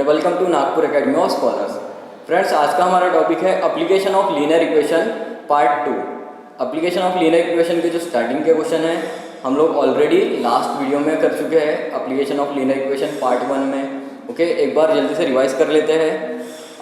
Welcome to Nagpur academy of scholars. Friends, आज का हमारा टॉपिक है application of linear equation part 2। Application of linear equation के जो स्टार्टिंग के क्वेश्चन हैं हम लोग ऑलरेडी लास्ट वीडियो में कर चुके हैं application of linear equation part 1 में। ओके, एक बार जल्दी से रिवाइज कर लेते हैं।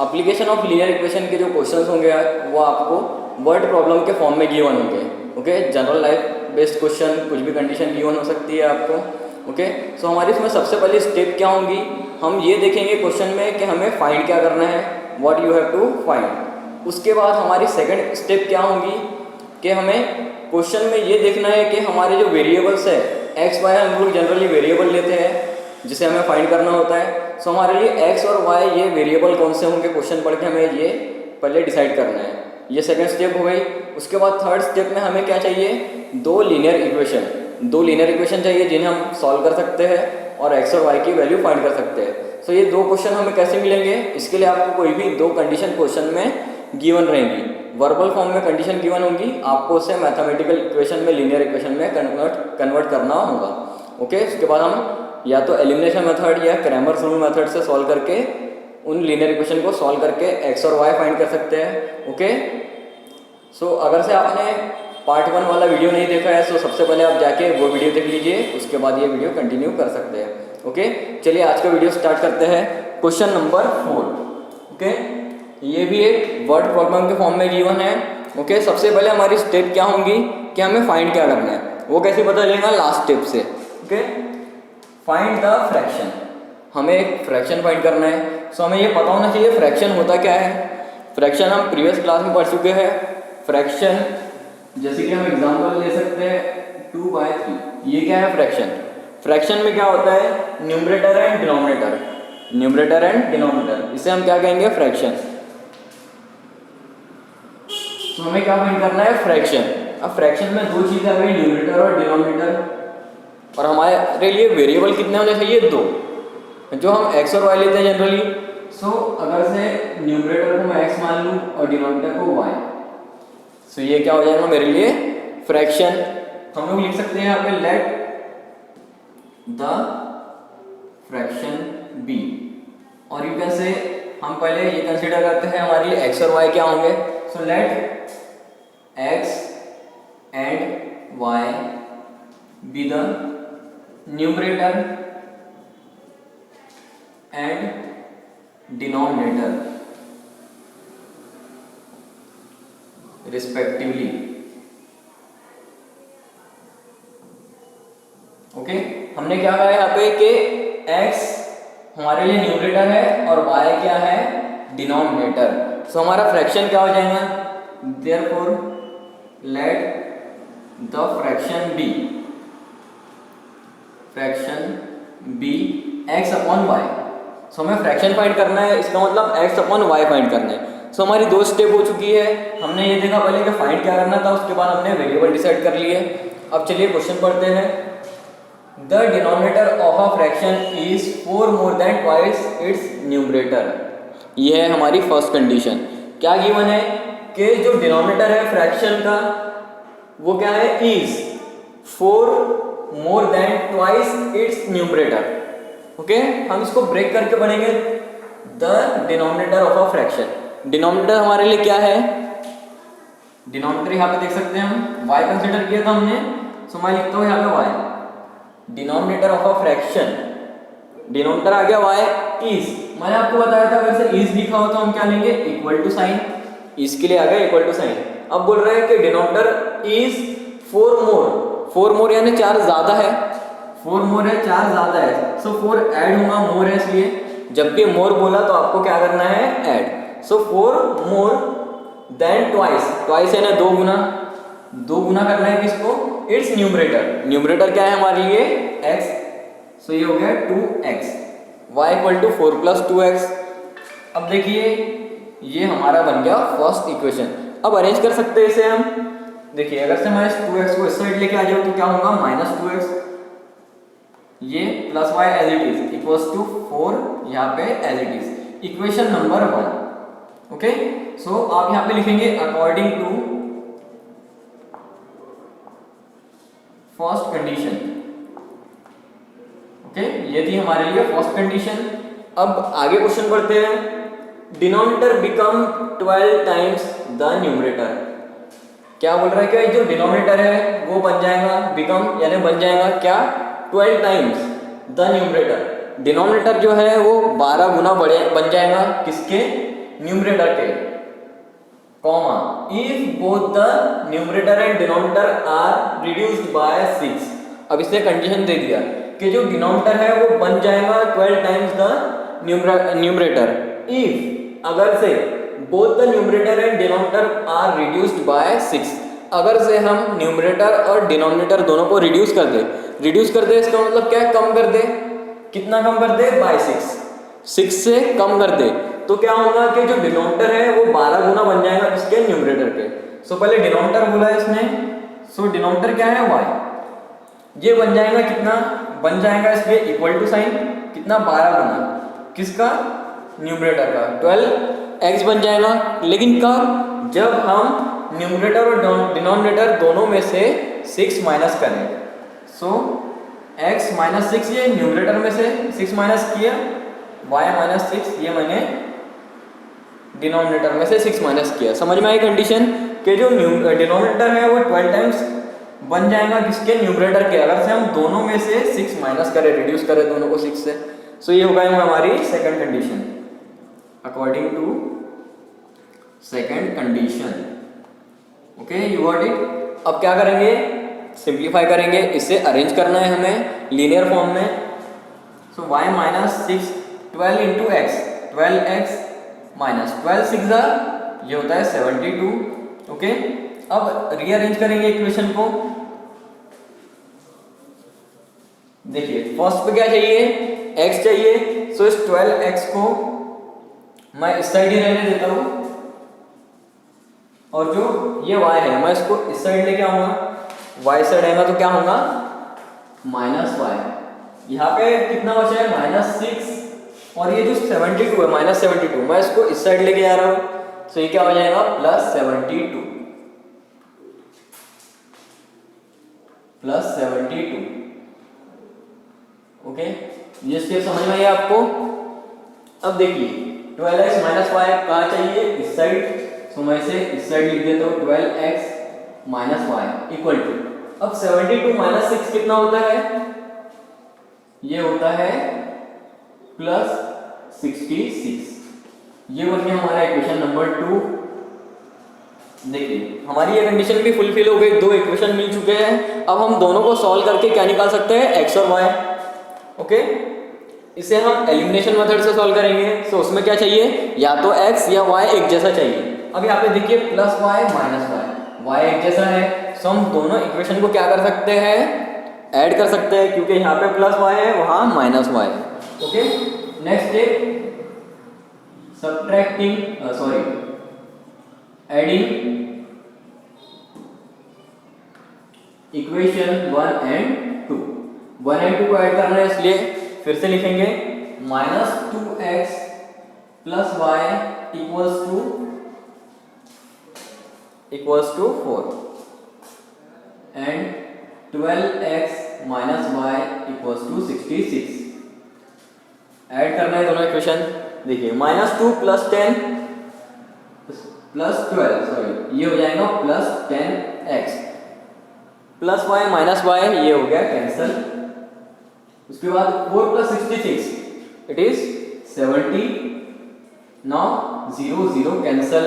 एप्लीकेशन ऑफ लीनियर इक्वेशन के जो क्वेश्चन होंगे वो आपको वर्ड प्रॉब्लम के फॉर्म में गिवन होंगे। Okay, general life based question, कुछ भी कंडीशन गिवन हो सकती है आपको। ओके, सो हमारी इसमें सबसे पहली स्टेप क्या होंगी, हम ये देखेंगे क्वेश्चन में कि हमें फाइंड क्या करना है, what you have to find. उसके बाद हमारी सेकंड स्टेप क्या होंगी कि हमें क्वेश्चन में ये देखना है कि हमारे जो वेरिएबल्स है एक्स वाई, हम लोग जनरली वेरिएबल लेते हैं जिसे हमें फाइंड करना होता है। सो हमारे लिए एक्स और वाई ये वेरिएबल कौन से होंगे, क्वेश्चन पढ़ के हमें ये पहले डिसाइड करना है। ये सेकंड स्टेप हो गई। उसके बाद थर्ड स्टेप में हमें क्या चाहिए, दो लीनियर इक्वेशन चाहिए जिन्हें हम सॉल्व कर सकते हैं और एक्स और वाई की वैल्यू फाइंड कर सकते हैं। सो ये दो क्वेश्चन हमें कैसे मिलेंगे, इसके लिए आपको कोई भी दो कंडीशन क्वेश्चन में गिवन रहेंगी। वर्बल फॉर्म में कंडीशन गिवन होंगी, आपको उसे मैथमेटिकल इक्वेशन में, लीनियर इक्वेशन में कन्वर्ट करना होगा। ओके, उसके बाद हम या तो एलिमिनेशन मेथड या क्रैमर्स रूल मेथड से सॉल्व करके उन लीनियर इक्वेशन को सॉल्व करके एक्स और वाई फाइंड कर सकते हैं। ओके, सो अगर से आपने पार्ट 1 वाला वीडियो नहीं देखा है तो सबसे पहले आप जाके वो वीडियो देख लीजिए, उसके बाद ये वीडियो कंटिन्यू कर सकते हैं। ओके, चलिए आज का वीडियो स्टार्ट करते हैं। Question number 4। ओके, ये भी एक वर्ड प्रॉब्लम के फॉर्म में गिवन है। ओके, सबसे पहले हमारी स्टेप क्या होंगी कि हमें फाइंड क्या करना है, वो कैसे पता चलेगा, लास्ट स्टेप से। ओके, फाइंड द फ्रैक्शन, हमें एक फ्रैक्शन फाइंड करना है। सो हमें ये पता होना चाहिए फ्रैक्शन होता क्या है। फ्रैक्शन हम प्रीवियस क्लास में पढ़ चुके हैं। फ्रैक्शन जैसे कि हम एग्जांपल ले सकते हैं 2/3, ये क्या है फ्रैक्शन। फ्रैक्शन में क्या होता है, न्यूमरेटर एंड डिनोमिनेटर, इसे हम क्या कहेंगे, फ्रैक्शन। तो हमें क्या फाइंड करना है, फ्रैक्शन। अब फ्रैक्शन में दो चीजें आ गई, न्यूमरेटर और डिनोमिनेटर, और हमारे लिए वेरिएबल कितने होने चाहिए, दो, जो हम एक्स और वाई लेते हैं जनरली। सो अगर से न्यूमरेटर को मैं एक्स मान लूँ और डिनोमिनेटर को वाई, सो ये क्या हो जाएगा मेरे लिए, फ्रैक्शन। हम लोग लिख सकते हैं यहाँ पे लेट द फ्रैक्शन बी, और यू कैन से हम पहले ये कंसीडर करते हैं हमारी एक्स और वाई क्या होंगे। So let x and y be the numerator and denominator respectively. Okay, हमने क्या कहा यहाँ पे कि x हमारे लिए न्यूमरेटर है और y क्या है, डिनोमिनेटर। सो हमारा फ्रैक्शन क्या हो जाएगा, therefore let the fraction be x upon y। So हमें फ्रैक्शन फाइंड करना है, इसका मतलब x अपॉन y फाइंड करना है। सो हमारी दो स्टेप हो चुकी है। हमने ये देखा पहले कि फाइंड क्या करना था, उसके बाद हमने वेरिएबल डिसाइड कर लिए। अब चलिए क्वेश्चन पढ़ते हैं। The denominator of a fraction is 4 more than twice its numerator. ये है हमारी फर्स्ट कंडीशन। क्या गिवन है कि जो डिनोमिनेटर है फ्रैक्शन का वो क्या है, is 4 more than twice its numerator. Okay, हम इसको ब्रेक करके पढ़ेंगे। The denominator of a fraction, denominator हमारे लिए क्या है, डिनोमिनेटर यहाँ पे देख सकते हैं हम y कंसीडर किया था हमने। सो मैं लिखता हूँ यहाँ पे y, denominator of a fraction, denominator आ गया y इज, मैंने आपको बताया था अगर से इज लिखा हो तो हम क्या लेंगे, इक्वल टू साइन, इज के लिए आ गया इक्वल टू साइन। अब बोल रहे हैं कि डिनोमिनेटर इज 4 मोर यानी 4 ज्यादा है, 4 मोर है, 4 ज्यादा है। सो 4 ऐड होगा, मोर है इसलिए, जबकि मोर बोला तो आपको क्या करना है, ऐड। सो 4 मोर देन ट्वाइस है ना, दो गुना करना है किसको, इट्स न्यूमरेटर क्या है हमारे लिए, x। सो ये हो गया 2x, y equal to 4 plus 2x। अब देखिए ये हमारा बन गया फर्स्ट इक्वेशन। अब अरेंज कर सकते हैं इसे हम। देखिए अगर से मैं इस 2x को इस साइड लेके आ जाऊँ तो क्या होगा, -2x, ये plus y as it is equals to 4 यहाँ पे as it is, equation number 1। Okay, so आप यहाँ पे लिखेंगे according to first condition. Okay, ये थी हमारे लिए फर्स्ट कंडीशन अब आगे क्वेश्चन पढ़ते हैं। Denominator become 12 times the numerator. क्या बोल रहा है? क्या जो डिनोमिनेटर है वो बन जाएगा, बिकम यानी बन जाएगा क्या, 12 टाइम्स द न्यूमरेटर। डिनोमिनेटर जो है वो 12 गुना बन जाएगा किसके, न्यूमरेटर के, comma if both the numerator and denominator are reduced by 6। अब इसने कंडीशन दे दिया कि जो डिनोमिनेटर है वो बन जाएगा 12 टाइम्स द न्यूमरेटर इफ, अगर से both the numerator and denominator are reduced by 6। अगर से हम न्यूमरेटर और डिनोमिनेटर दोनों को रिड्यूस कर दे, इसका मतलब क्या है, कम कर दे। कितना कम कर दे? बाय 6 से कम कर दे, तो क्या होगा कि जो डिनोमिनेटर है वो 12 गुना बन जाएगा इसके न्यूमरेटर के। सो पहले डिनोमिनेटर बोला है इसने, सो डिनोमिनेटर क्या है, y। ये बन जाएगा कितना, बन जाएगा इसलिए इक्वल टू साइन कितना, 12 गुना किसका, न्यूमरेटर का, 12x बन जाएगा। लेकिन कब, जब हम न्यूमरेटर और डिनोमिनेटर दोनों में से 6 माइनस करें। सो x माइनस 6, ये न्यूमरेटर में से 6 माइनस किया, y माइनस 6 ये मैंने डिनोमिनेटर में से 6 माइनस किया। समझ में आई कंडीशन कि जो डिनोमिनेटर है वो 12 टाइम्स बन जाएगा किसके, न्यूमरेटर के, अगर से हम दोनों में से 6 माइनस करें, रिड्यूस करें दोनों को 6 से। सो ये होगा हमारी second condition, according to second condition. Okay, you got it. अब क्या करेंगे, सिंप्लीफाई करेंगे, इसे अरेंज करना है हमें लीनियर फॉर्म में। सो y minus 6 12 into x, 12x minus 12 6 ये होता है 72। ओके, अब रीअरेंज करेंगे इक्वेशन को। देखिए फर्स्ट पे क्या चाहिए, x चाहिए। सो इस 12x को मैं इस साइड ही रहने देता हूं, और जो ये y है मैं इसको इस साइड लेके आऊंगा। y साइड आएगा तो क्या होगा, माइनस y। यहाँ पे कितना बचा है, माइनस 6, और ये जो 72 है माइनस 72, मैं इसको इस साइड लेके जा रहा हूँ। सो ये क्या हो जाएगा, प्लस 72, प्लस 72। ओके, ये स्टेप समझ में आया आपको। अब देखिए 12x माइनस y कहाँ चाहिए, इस साइड। सो मैं इसे इस साइड लिख देता हूँ, 12x minus y equal to, अब 72 माइनस 6 कितना होता है, ये होता है प्लस 66। ये बन गया हमारा इक्वेशन नंबर 2। देखिए हमारी ये कंडीशन भी फुलफिल हो गई, दो इक्वेशन मिल चुके हैं। अब हम दोनों को सॉल्व करके क्या निकाल सकते हैं, x और y। ओके, इसे हम एलिमिनेशन मेथड से सॉल्व करेंगे। तो उसमें क्या चाहिए, या तो x या y एक जैसा चाहिए। अब यहाँ पे देखिए प्लस y माइनस y एक जैसा है। सो हम दोनों इक्वेशन को क्या कर सकते हैं, ऐड कर सकते हैं, क्योंकि यहाँ पे प्लस y है, वहाँ माइनस y है। Okay, next step, adding equation 1 and 2। 1 and 2 को ऐड करना है, इसलिए फिर से लिखेंगे minus 2x plus y equals to 4 and 12x minus y equals to 66। Add करना है दोनों इक्वेशन। देखिए माइनस 2 प्लस 10 प्लस 12, सॉरी ये हो जाएगा plus 10x plus y minus y, ये हो गया कैंसल। उसके बाद 4 plus 66 it is 70। Now 0 0 cancel,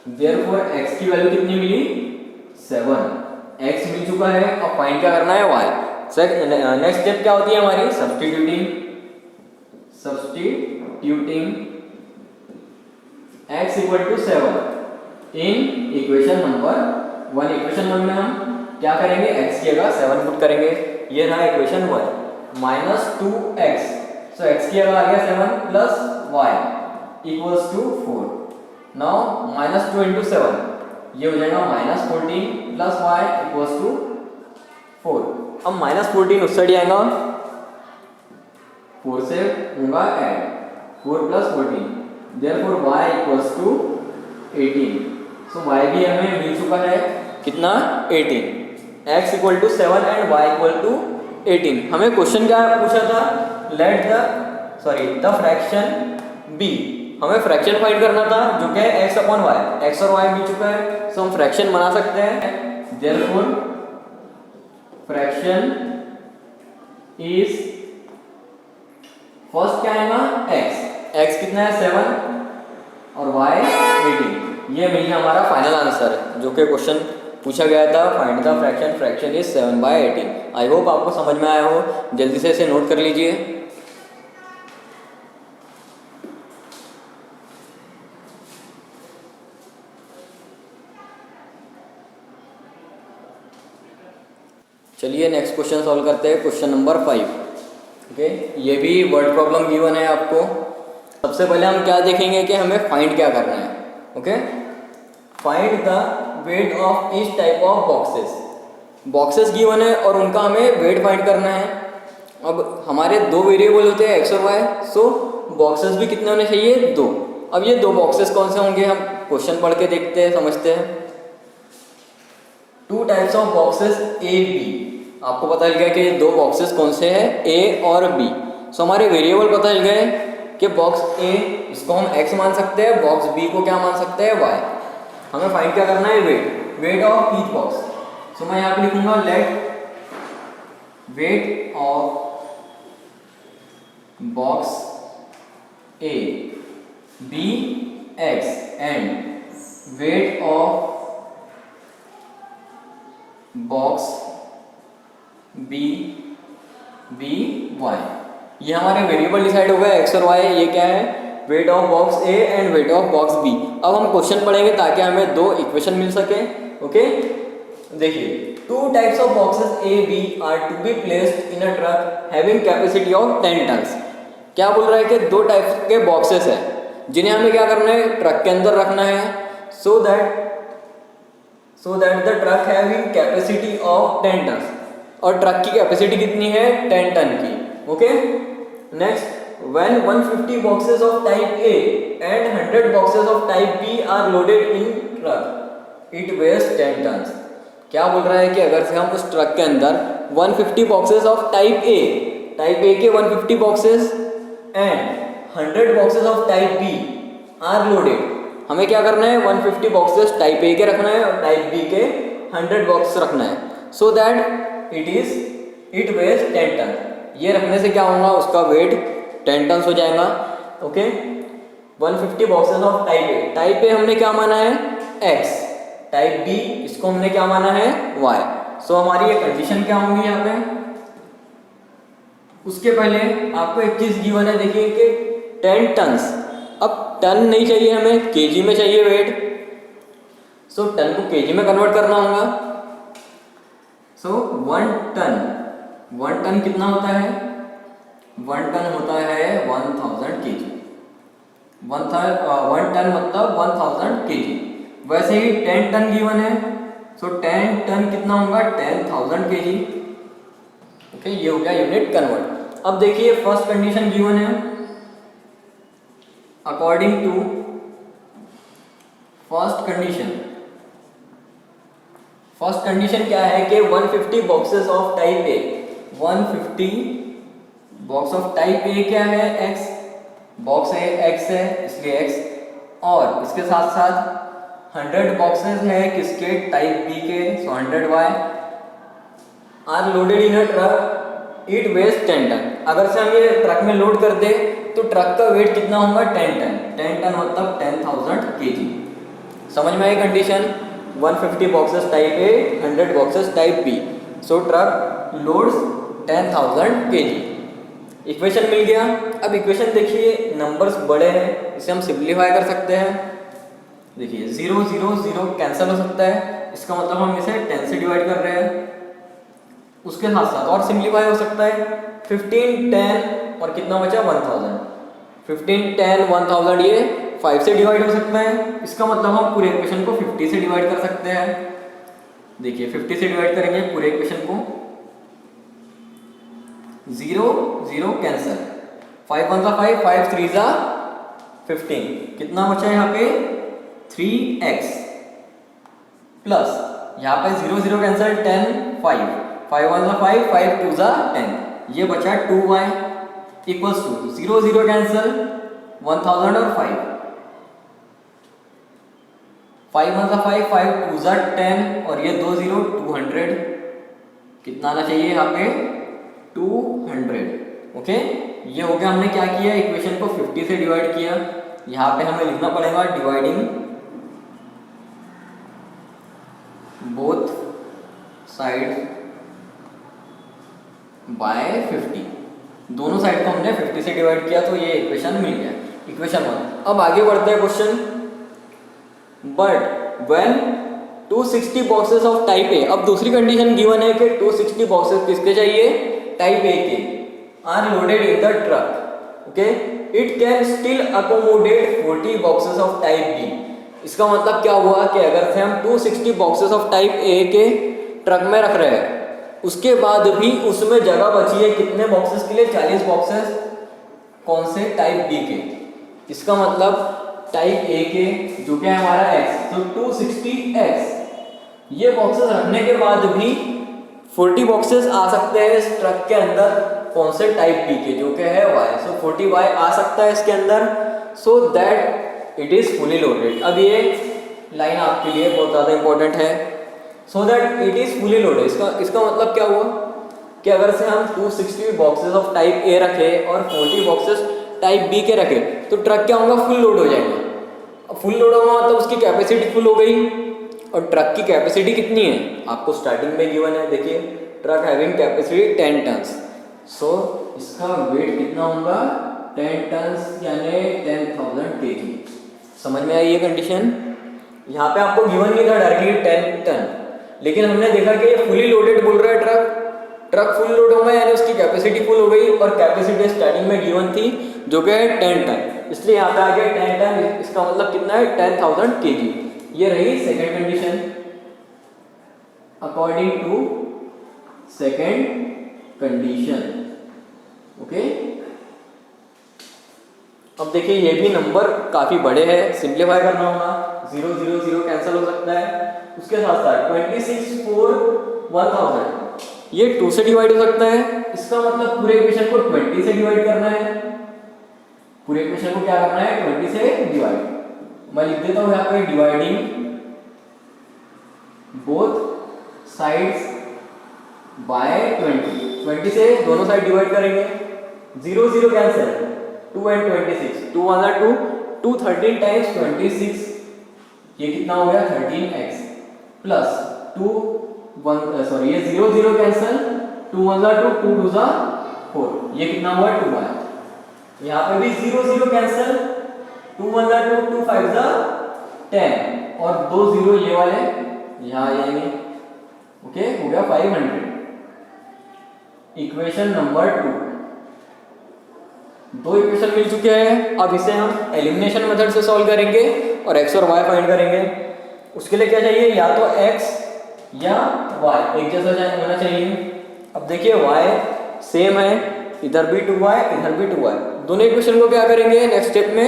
therefore x की वैल्यू कितनी मिली, 7। x मिल चुका है, अब फाइंड क्या करना है, y। नेक्स्ट स्टेप क्या होती है हमारी, substituting x equal to 7 in equation number 1। Equation 1 में हम क्या करेंगे, x की जगह 7 पुट करेंगे। ये रहा इक्वेशन 1, माइनस 2x। सो x की जगह आ गया 7 plus y equals to 4। Now minus 2 into 7, ये हो जाएगा minus 14 plus y equals to 4। अब माइनस 14 उस साइड आएगा, 4 से होगा add, 4 plus 14, therefore y equals to 18। So y भी हमें मिल चुका है, कितना, 18। x equal to 7 and y equal to 18। हमें क्वेश्चन क्या पूछा था, let the sorry the fraction be, हमें फ्रैक्शन फाइंड करना था जो कि x अपॉन वाई, x और y मिल चुका है, सो हम फ्रैक्शन बना सकते हैं। देयरफॉर फ्रैक्शन इज, फर्स्ट क्या आएगा x कितना है 7 और y 18। ये मिल गया हमारा फाइनल आंसर जो कि क्वेश्चन पूछा गया था, find the fraction, fraction is 7/18। I hope आपको समझ में आया हो, जल्दी से इसे नोट कर लीजिए। चलिए नेक्स्ट क्वेश्चन सॉल्व करते हैं, क्वेश्चन नंबर 5। ओके, ये भी वर्ड प्रॉब्लम गिवन है आपको। सबसे पहले हम क्या देखेंगे कि हमें फाइंड क्या करना है। Okay, find the wait of each type of boxes. Boxes given है और उनका हमें वेट फाइंड करना है। अब हमारे दो वेरिएबल होते हैं x और y, सो बॉक्सेस भी कितने होने चाहिए, 2। अब ये दो बॉक्सेस कौन से होंगे, हम क्वेश्चन पढ़ के देखते हैं, समझते हैं। 2 types of boxes A B, आपको पता चल गया कि दो बॉक्सेस कौन से हैं, A और B। सो हमारे वेरिएबल पता चल गए कि बॉक्स A इसको हम x मान सकते हैं, बॉक्स B को क्या मान सकते हैं, y। हमें फाइंड क्या करना है, weight of each box. So मैं यहाँ पे लिखूंगा let weight of box A be x and weight of box B B y। ये हमारे वेरिएबल डिसाइड हो गए x और y। ये क्या है, weight of box A and wait of box B। अब हम क्वेश्चन पढ़ेंगे ताकि हमें दो इक्वेशन मिल सके। ओके, देखिए 2 types of boxes A B are to be placed in a truck having capacity of 10 tons. क्या बोल रहा है कि 2 टाइप्स के बॉक्सेस हैं जिन्हें हमें क्या करना है, ट्रक के अंदर रखना है, so that the truck having capacity of 10 tons. और ट्रक की कैपेसिटी कितनी है, 10 टन की। Okay, next, when 150 boxes of type A and 100 boxes of type B are loaded in truck, it weighs 10 tons। क्या बोल रहा है कि अगर से हम उस ट्रक के अंदर 150 बॉक्सेस ऑफ टाइप A के 150 boxes and 100 boxes of type B are loaded, हमें क्या करना है, 150 बॉक्सेस टाइप A के रखना है और टाइप B के 100 बॉक्स रखना है, so that it weighs 10 ton. ये रखने से क्या होगा, उसका वेट 10 टन हो जाएगा। Okay, 150 boxes of type A हमने क्या माना है, x, टाइप B इसको हमने क्या माना है, y। सो हमारी ये कंडीशन क्या होंगी यहाँ पे। उसके पहले आपको एक चीज गिवन है, देखिए कि 10 टन्स। अब टन नहीं चाहिए हमें, केजी में चाहिए वेट। सो टन को केजी में कन्वर्ट करना होगा। सो 1 टन कितना होता है, 1 टन होता है 1000 केजी। 1 टन मतलब 1000 केजी। वैसे ही 10 टन गिवन है, सो 10 टन कितना होगा, 10,000 केजी। ओके, ये हो गया यूनिट कन्वर्ट। अब देखिए फर्स्ट कंडीशन गिवन है, अकॉर्डिंग टू फर्स्ट कंडीशन क्या है कि 150 boxes of type A, 150 box of type A क्या है, x, बॉक्स है x है इसलिए x, और इसके साथ साथ 100 बॉक्सेस है किसके, टाइप B के, so 100y are loaded in a truck, it weighs 10 ton. अगर से हम ये ट्रक में लोड कर दे तो ट्रक का वेट कितना होगा, 10 टन। 10 टन मतलब 10,000 केजी। समझ में आई condition. 150 boxes type A, 100 boxes type B, so truck loads 10,000 KG. Equation मिल गया। अब इक्वेशन देखिए, नंबर्स बड़े हैं, इसे हम सिंप्लीफाई कर सकते हैं। देखिए 0 0 0 कैंसिल हो सकता है, इसका मतलब हम इसे 10 से डिवाइड कर रहे हैं। उसके साथ साथ और सिंप्लीफाई हो सकता है, 15 10 और कितना बचा, 1000। 15 10 1000 ये 5 से डिवाइड हो सकता है, इसका मतलब हम पूरे इक्वेशन को 50 से डिवाइड कर सकते हैं। देखिए 50 से डिवाइड करेंगे पूरे इक्वेशन को, 0 0 कैंसिल, 5 1 5 5 3 15, कितना बचा यहाँ पे, 3x प्लस यहाँ पे 0 0 कैंसिल, 10 5 5 1 5 5 2 10, ये बचा 2y। इक्वल्स टू 0 0 कैंसिल 1000 और 5 1 सा 5 5 2 सा 10 और ये 2 0 200 कितना आना चाहिए यहाँ पे 200। ओके ये हो गया। हमने क्या किया इक्वेशन को 50 से डिवाइड किया। यहाँ पे हमें लिखना पड़ेगा डिवाइडिंग बोथ साइड बाय 50। दोनों साइड को हमने 50 से डिवाइड किया तो ये इक्वेशन मिल गया इक्वेशन 1। अब आगे बढ़ते हैं question. But when 260 boxes of type A, अब दूसरी कंडीशन गिवन है कि 260 बॉक्सेस किसके चाहिए टाइप ए के are loaded in the truck. Okay it can still accommodate 40 boxes of type B. इसका मतलब क्या हुआ कि अगर से हम 260 बॉक्सेस ऑफ टाइप ए के ट्रक में रख रहे हैं उसके बाद भी उसमें जगह बची है कितने बॉक्सेस के लिए 40 बॉक्सेस कौन से टाइप बी के। इसका मतलब टाइप ए के जो कि है हमारा x तो 260x ये बॉक्सेस रखने के बाद भी 40 बॉक्सेस आ सकते हैं इस ट्रक के अंदर कौन से टाइप बी के जो कि है y। सो 40y आ सकता है इसके अंदर सो that it is fully loaded. अब ये लाइन आपके लिए बहुत ज़्यादा इंपॉर्टेंट है so that it is fully loaded. इसका मतलब क्या हुआ कि अगर से हम 260 बॉक्सेस ऑफ टाइप ए रखे और 40 बॉक्सेस टाइप बी के रखे तो ट्रक क्या होगा फुल लोड हो जाएगा। अब फुल लोड होगा मतलब उसकी कैपेसिटी फुल हो गई और ट्रक की कैपेसिटी कितनी है आपको स्टार्टिंग में गिवन है। देखिए ट्रक हैविंग कैपेसिटी 10 टन्स सो इसका वेट कितना होगा 10 टन्स यानी 10,000 kg। समझ में आई ये कंडीशन। यहाँ पे आपको गिवन नहीं था डायरेक्टली 10 टन लेकिन हमने देखा कि ये फुली लोडेड बोल रहा है ट्रक फुल लोड होगा यानी उसकी कैपेसिटी फुल हो गई और कैपेसिटी स्टार्टिंग में गिवन थी जो कि है 10 टन इसलिए यहाँ पे आ गया 10 टन। इसका मतलब कितना है 10,000 kg। ये रही second condition according to second condition. Okay अब देखिए ये भी नंबर काफी बड़े हैं सिंप्लीफाई करना होगा 0 0 0 कैंसिल हो सकता है। उसके साथ साथ 26 4 1000 ये 2 से डिवाइड हो सकता है। इसका मतलब पूरे इक्वेशन को 20 से डिवाइड करना है। पूरे इक्वेशन को क्या करना है 20 से डिवाइड। मैं लिख देता हूं यहाँ पे डिवाइडिंग बोथ साइड्स बाय 20 से दोनों साइड डिवाइड करेंगे 0 0 कैंसिल 2 and 26 2 1 2 2 13 टाइम्स 26 ये कितना हो गया 13x प्लस 2 1 सॉरी ये 0 0 कैंसिल 2 1 2 2 2 4 ये कितना हुआ 2y। यहाँ पे भी 0 0 कैंसिल 2 1 2 2 5 10 और 2 0 ये वाले यहाँ आ जाएंगे। ओके हो गया 500। इक्वेशन नंबर 2 दो इक्वेशन मिल चुके हैं। अब इसे हम एलिमिनेशन मेथड से सॉल्व करेंगे और x और y फाइंड करेंगे। उसके लिए क्या चाहिए या तो x या y एक जैसा होना चाहिए। अब देखिए y सेम है इधर भी 2y इधर भी 2y। दोनों इक्वेशन को क्या करेंगे नेक्स्ट स्टेप में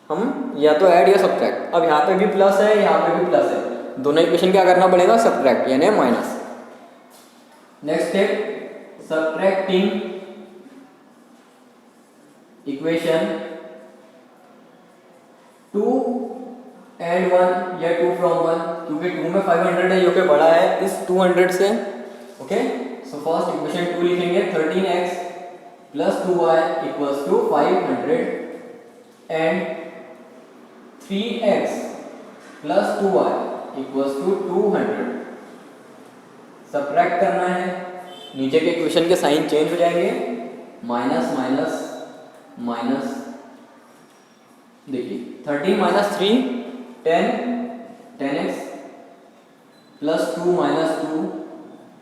हम या तो ऐड या सब्ट्रैक्ट। अब यहाँ पे भी प्लस है यहाँ पे भी प्लस है दोनों इक्वेशन क्या करना पड़ेगा सब्ट्रैक्ट यानी minus. Next step subtracting equation 2 and 1 या 2 from 1 क्योंकि 2 में 500 है जो कि बड़ा है इस 200 से। ओके सो फर्स्ट इक्वेशन 2 लिखेंगे 13x plus 2y equals to 500 and 3x plus 2y equals to 200। Subtract करना है नीचे के इक्वेशन के साइन चेंज हो जाएंगे माइनस माइनस माइनस। देखिए 13 minus 3 10 10x plus 2 minus 2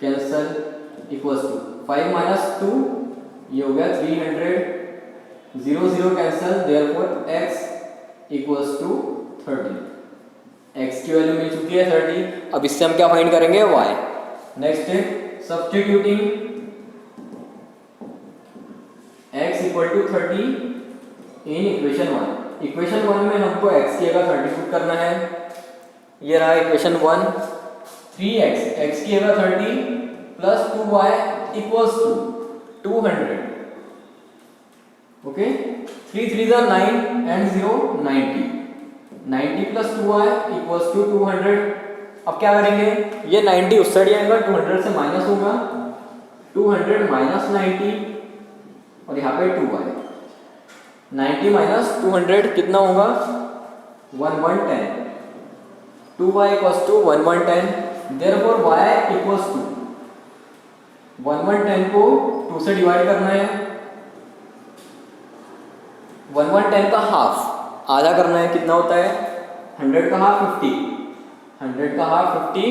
cancel equals to 5 minus 2 ये हो गया 300 0 0 cancel therefore x equals to 30। x की वैल्यू मिल चुकी है 30। अब इससे हम क्या फाइंड करेंगे y। नेक्स्ट है substituting x equal to 30 in equation 1। Equation 1 में हमको x की जगह 30 पुट करना है। ये रहा इक्वेशन 1 3x x की जगह 30 plus 2y equals to 200 okay 3 3 are 9 and 0 90 90 plus 2y equals to 200। अब क्या करेंगे, ये 90 उस साइड आएगा, 200 से माइनस होगा, 200 माइनस 90 और यहाँ पे 2y, 90 माइनस 200 कितना होगा 1110, 2y equals to 1110। Therefore y equals to 1110 को 2 से डिवाइड करना है, 1110 का हाफ आधा करना है, कितना होता है 100 का हाफ 50, 100 का हाफ 50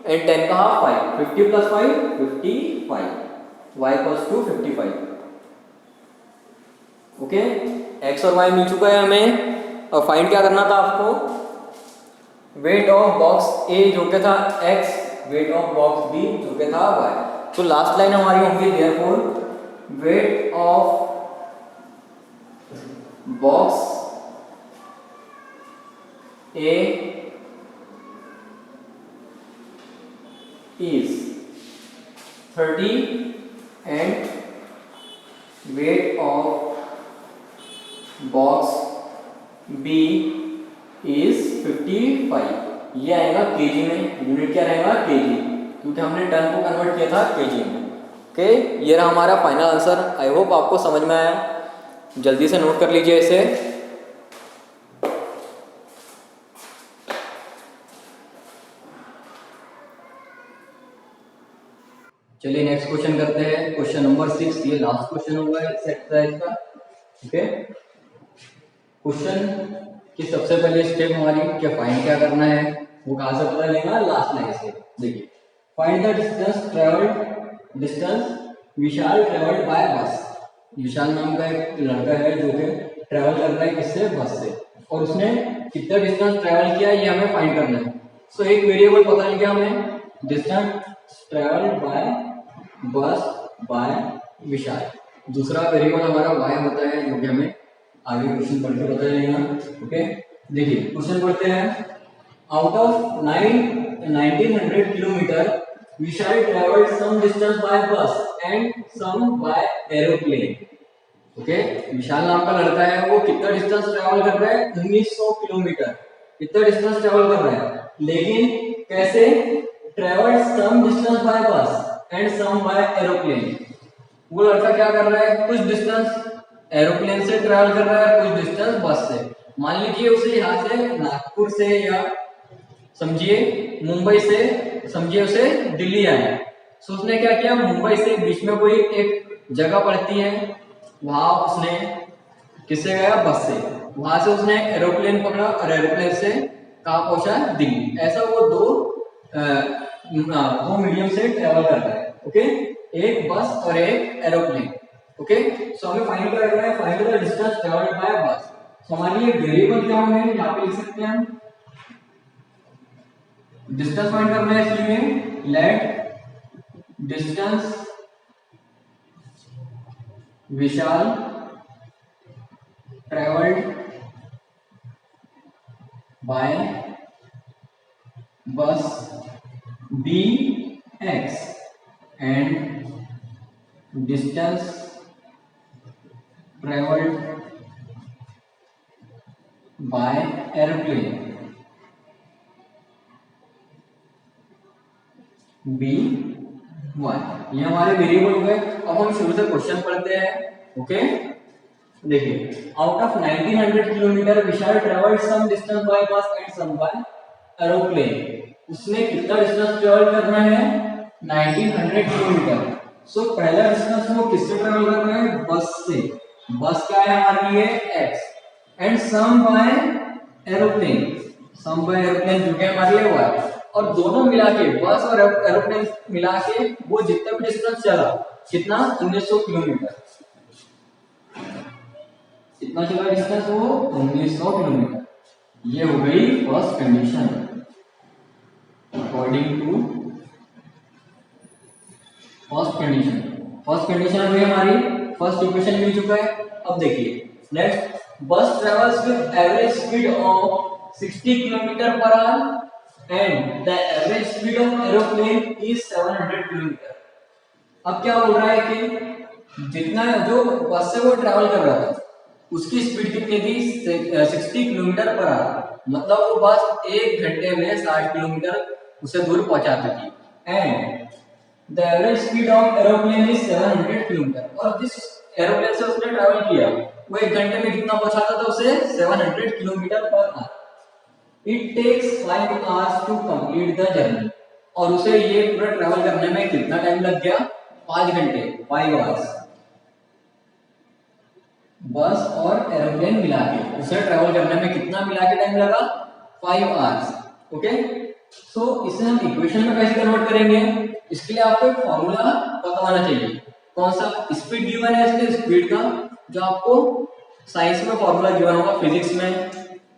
एंड 10 का half 5, 50 plus 5 55, y equals to 55। Okay x और y मिल चुका है हमें। और फाइंड क्या करना था आपको, वेट ऑफ बॉक्स ए जो कि था x, weight of box B जो कि था y। तो लास्ट लाइन हमारी होगी therefore weight of box A is 30 and weight of box B is 55। ये आएगा केजी में, यूनिट क्या रहेगा केजी, क्योंकि हमने टन को कन्वर्ट किया था केजी में। ओके ये रहा हमारा फाइनल आंसर। आई होप आपको समझ में आया, जल्दी से नोट कर लीजिए इसे। चलिए नेक्स्ट क्वेश्चन करते हैं, क्वेश्चन नंबर 6। ये लास्ट क्वेश्चन होगा इस एक्सरसाइज का। ओके क्वेश्चन की सबसे पहले स्टेप हमारी क्या फाइंड क्या करना है, वो कहाँ से पता चलेगा, लास्ट लाइन से। देखिए find the distance travelled, distance Vishal travelled by बस। विशाल नाम का एक लड़का है जो कि ट्रेवल कर रहा है किससे, बस से, और उसने कितना डिस्टेंस ट्रेवल किया ये हमें फाइंड करना है। सो एक वेरिएबल पता है क्या हमें, डिस्टेंस ट्रेवल्ड बाय बस बाय विशाल, दूसरा वेरिएबल हमारा y होता है जो कि हमें आगे क्वेश्चन पढ़ के पता चलेगा। ओके देखिए क्वेश्चन पढ़ते हैं, out of 1900 kilometre Vishal travelled some distance by bus and some by aeroplane. Okay Vishal नाम का लड़का है, वो कितना डिस्टेंस ट्रेवल कर रहा है 1900 किलोमीटर, कितना डिस्टेंस ट्रेवल कर रहा है, लेकिन कैसे, travelled some distance by bus and some by aeroplane. वो लड़का क्या कर रहा है, कुछ डिस्टेंस एरोप्लेन से ट्रेवल कर रहा है, कुछ डिस्टेंस बस से। मान लीजिए उसे यहाँ से नागपुर से या समझिए मुंबई से, समझिए उसे दिल्ली आया। सो उसने क्या किया, मुंबई से बीच में कोई एक जगह पड़ती है, वहां उसने किससे गया, बस से, वहां से उसने एरोप्लेन पकड़ा और एरोप्लेन से कहाँ पहुंचा, दिल्ली। ऐसा वो दो मीडियम से ट्रेवल कर रहा है। ओके एक बस और एक एरोप्लेन। ओके सो हमें फाइंड करना है, find the distance travelled by बस। सो हमारे लिए वेरिएबल क्या होंगे, यहाँ पे लिख सकते हैं हम, डिस्टेंस फाइंड करना है, इसलिए let distance Vishal travelled by bus be x and distance travelled by aeroplane be one. ये हमारे वेरिएबल हो गए। अब हम शुरू से क्वेश्चन पढ़ते हैं। ओके देखिए out of 1900 kilometre Vishal travelled some distance by bus and some by aeroplane. उसने कितना डिस्टेंस ट्रेवल करना है, 1900 किलोमीटर। सो पहला डिस्टेंस वो किससे ट्रेवल कर रहा है, बस से। बस क्या है हमारे लिए x and some by aeroplane, some by aeroplane जो कि हमारे लिए y। और दोनों मिला के बस और एरोप्लेन मिला के वो जितना भी डिस्टेंस चला, कितना 1900 किलोमीटर, कितना चला डिस्टेंस वो 1900 किलोमीटर। ये हो गई first condition according to first condition. First condition हुई हमारी, फर्स्ट इक्वेशन मिल चुका है। अब देखिए नेक्स्ट, बस travels with average speed of 60 kilometre per our and the average speed of aeroplane is 700 kilometre. अब क्या बोल रहा है कि जितना जो बस से वो ट्रैवल कर रहा था उसकी स्पीड कितनी थी 60 किलोमीटर पर आवर, मतलब वो बस 1 घंटे में 60 किलोमीटर उसे दूर पहुंचाती थी। And the average speed of aeroplane is 700 kilometre, और जिस एरोप्लेन से उसने ट्रैवल किया वो 1 घंटे में कितना पहुंचाता था उसे 700 kilometre per hour. It takes 5 hours to complete the journey, और उसे ये पूरा ट्रैवल करने में कितना टाइम लग गया 5 घंटे, 5 आवर्स। बस और एरोप्लेन मिला के उसे ट्रैवल करने में कितना मिला के टाइम लगा 5 आवर्स। ओके, सो इसे हम इक्वेशन में कैसे कन्वर्ट करेंगे, इसके लिए आपको एक फॉर्मूला पता होना चाहिए। कौन सा? स्पीड गिवन है इसके स्पीड का, जो आपको साइंस में फॉर्मूला गिवन होगा, फिजिक्स में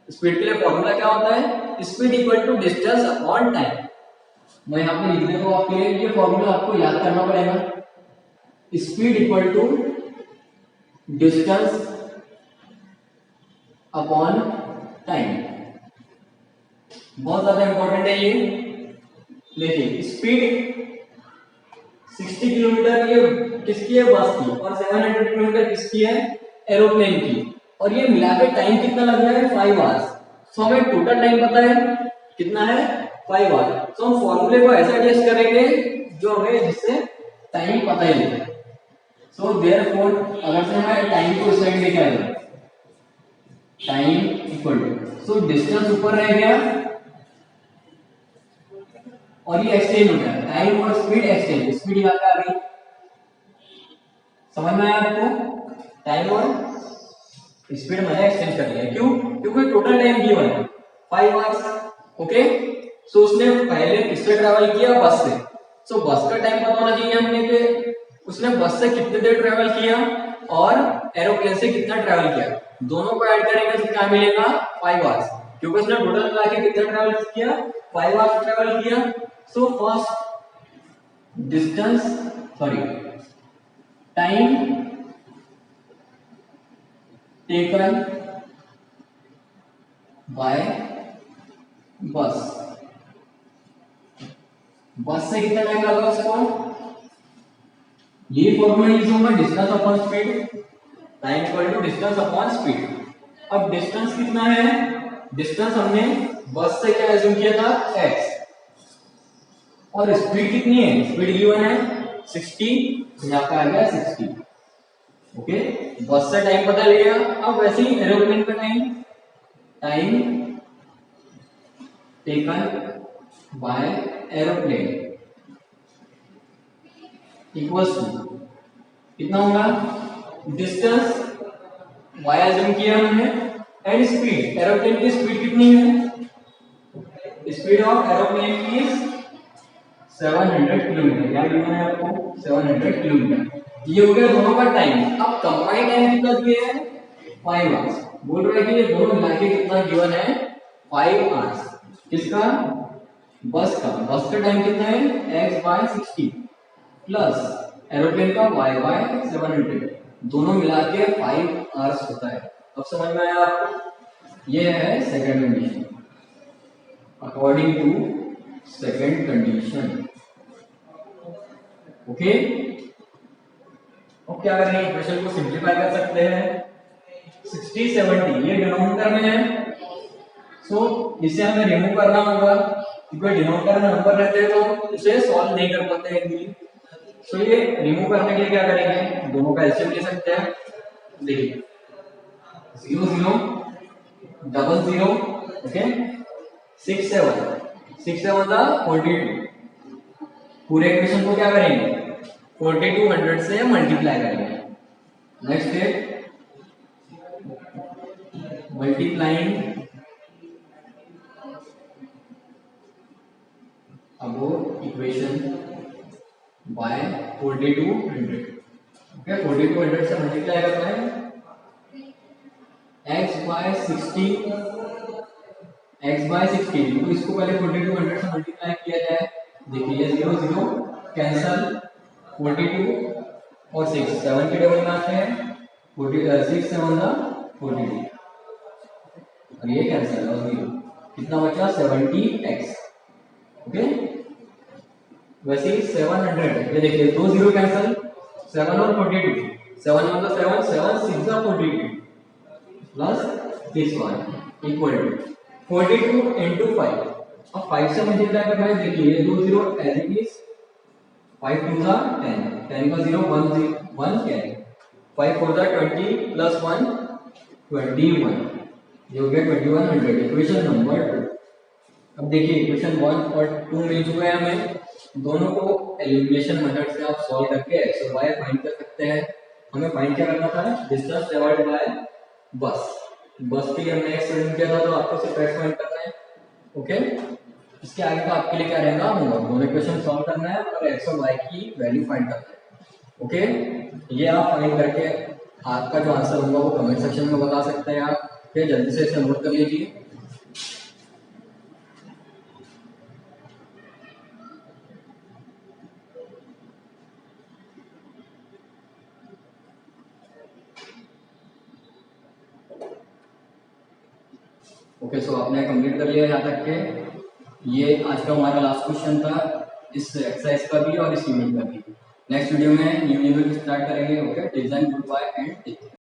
स्पीड के लिए फॉर्मूला क्या होता है, speed equal to distance upon time. मैं यहाँ पे लिख देता हूँ आपके लिए, ये फॉर्मूला आपको याद करना पड़ेगा। Speed equal to distance upon time, बहुत ज्यादा इंपॉर्टेंट है ये। देखिए स्पीड 60 किलोमीटर ये किसकी है, बस की, और 700 किलोमीटर किसकी है, एरोप्लेन की, और ये मिला के टाइम कितना लग रहा है 5 आवर्स। सो हमें टोटल टाइम पता है कितना है 5 आवर्स। तो हम फॉर्मूले को ऐसा एडजस्ट करेंगे जो हमें जिससे टाइम पता ही नहीं। सो देयरफॉर अगर से हमें टाइम को इस साइड लेके आएगा, time equal to, so distance ऊपर रह गया और ये एक्सचेंज हो गया, टाइम और स्पीड एक्सचेंज, स्पीड यहाँ पे आ गई। समझ में आया आपको? टाइम और स्पीड मैंने एक्सचेंज कर लिया, क्यों? क्योंकि टोटल टाइम गिवन है 5 आवर्स। ओके, सो उसने पहले किससे ट्रैवल किया, बस से। सो बस का टाइम पता होना चाहिए हमने कि उसने बस से कितने देर ट्रैवल किया और एरोप्लेन से कितना ट्रैवल किया, दोनों को ऐड करेंगे तो क्या मिलेगा 5 आवर्स, क्योंकि उसने टोटल मिला के कितना ट्रैवल किया 5 आवर्स ट्रैवल किया। So first distance, sorry time taken by bus, bus से कितना टाइम लगा उसको, ये फॉर्मूला यूज होगा distance upon speed, time equal to distance upon speed. अब डिस्टेंस कितना है, डिस्टेंस हमने बस से क्या एज्यूम किया था x, और स्पीड कितनी है, स्पीड गिवन है 60, यहाँ पे आ गया 60। ओके, बस से टाइम पता लिया। अब वैसे ही एरोप्लेन का time, time taken by aeroplane equals to कितना होगा, डिस्टेंस y एज्यूम किया हमने एंड स्पीड, एरोप्लेन की स्पीड कितनी है, स्पीड ऑफ एरोप्लेन की 700 किलोमीटर, क्या गिवन है आपको 700 किलोमीटर। ये हो गया दोनों का टाइम। अब कंबाइंड टाइम कितना दिया है 5 आवर्स, बोल रहा है कि ये दोनों मिला के कितना गिवन है 5 आवर्स। किसका, बस का, बस का टाइम कितना है x/60 प्लस एरोप्लेन का y/700, दोनों मिला के 5 आवर्स होता है। अब समझ में आया आपको? ये है second condition, according to second condition. Okay, अब क्या करेंगे, इक्वेशन को सिंप्लीफाई कर सकते हैं। 60 70 ये डिनोमिनेटर में है, सो इसे हमें रिमूव करना होगा, क्योंकि डिनोमिनेटर में नंबर रहते हैं तो इसे सॉल्व नहीं कर पाते हैं इजीली। सो ये रिमूव करने के लिए क्या करेंगे, दोनों का एलसीएम ले सकते हैं। देखिए 0 0 डबल 0, ओके 6 7 6 7 दा 42, पूरे इक्वेशन को क्या करेंगे 4200 से मल्टीप्लाई करेंगे। नेक्स्ट है multiplying above equation by 4200। Okay, 4200 से मल्टीप्लाई करना है, x/60, x/60, तो इसको पहले 4200 से मल्टीप्लाई किया जाए। देखिए 0 0 कैंसल, 42 और 6 7 के डबल में आते हैं 6 7 दा 42, और ये कैंसल और 0, कितना बचा 70x। ओके, वैसे ही 700, ये देखिए 2 0 कैंसल, 7 और 42, 7 मतलब 7, 7 6 जा 42 plus this one equal to 42 into 5। अब 5 से मल्टीप्लाई करना है, देखिए ये 2 zero as it is, 5 two जा 10, 10 का 0 1 कैरी, 5 4 जा 20 प्लस 1 21, ये हो गया 2100, इक्वेशन नंबर 2। अब देखिए इक्वेशन 1 और 2 मिल चुके हैं हमें, दोनों को एलिमिनेशन मेथड से आप सॉल्व करके x और y फाइंड कर सकते हैं। हमें फाइंड क्या करना था, डिस्टेंस ट्रैवल्ड बाय बस। बस के लिए हमने x फाइंड किया था, तो आपको सिर्फ x फाइंड करना है। ओके, इसके आगे का आपके लिए क्या रहेगा, होमवर्क, दोनों इक्वेशन सॉल्व करना है और x और y की वैल्यू फाइंड करना है। ओके, ये आप फाइंड करके आपका जो आंसर होगा वो कमेंट सेक्शन में बता सकते हैं आप। फिर जल्दी से इसे नोट कर लीजिए। ओके, सो आपने कंप्लीट कर लिया यहाँ तक के। ये आज का हमारा लास्ट क्वेश्चन था इस एक्सरसाइज का भी और इस यूनिट का भी। नेक्स्ट वीडियो में न्यू यूनिट स्टार्ट करेंगे। Okay, design, goodbye and take care.